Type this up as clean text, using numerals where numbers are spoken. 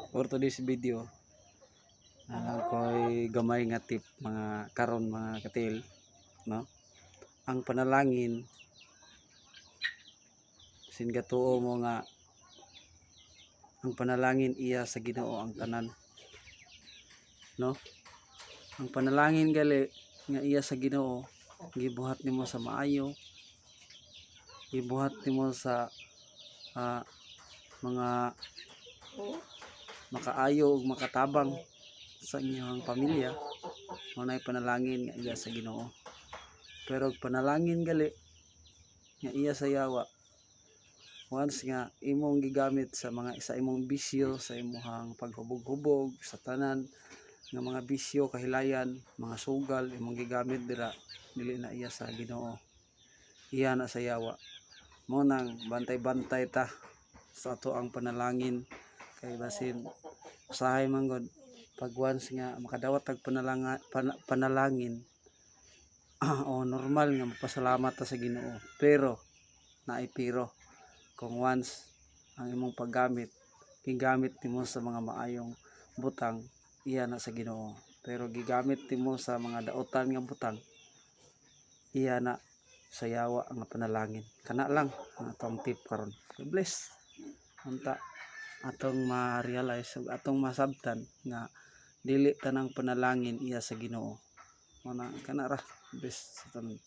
for today's video ko'y gamay nga tip mga karon mga katil, no? Ang panalangin sin gatuo mo nga ang panalangin iya sa Ginoo ang tanan, no? Ang panalangin gali nga iya sa Ginoo gibuhat nimo sa maayo, gibuhat nimo sa mga makaayo ug makatabang sa inyong pamilya. Munay panalangin nga iya sa Ginoo. Pero panalangin gali nga iya sa yawa, once nga imong gigamit sa imong bisyo, sa imong paghubog-hubog sa tanan nga mga bisyo, kahilayan, mga sugal imong gigamit dira, dili na iya sa Ginoo, iya na sa yawa. Mo nang bantay-bantay ta sa ato ang panalangin, kay basin usahay man gud pag once nga makadawat tag panalangin o normal nga magpasalamat ta sa Ginoo, pero naay pero kung once ang imong paggamit gigamit nimo sa mga maayong butang, iya na sa Ginoo. Pero gigamit nimo sa mga daotan nga butang, iya na sa yawa nga panalangin. Kana lang ang atong tip karon. Bless unta atong ma-realize ug atong masabtan nga dili tanang panalangin iya sa Ginoo. Muna kana ra best sa tanan.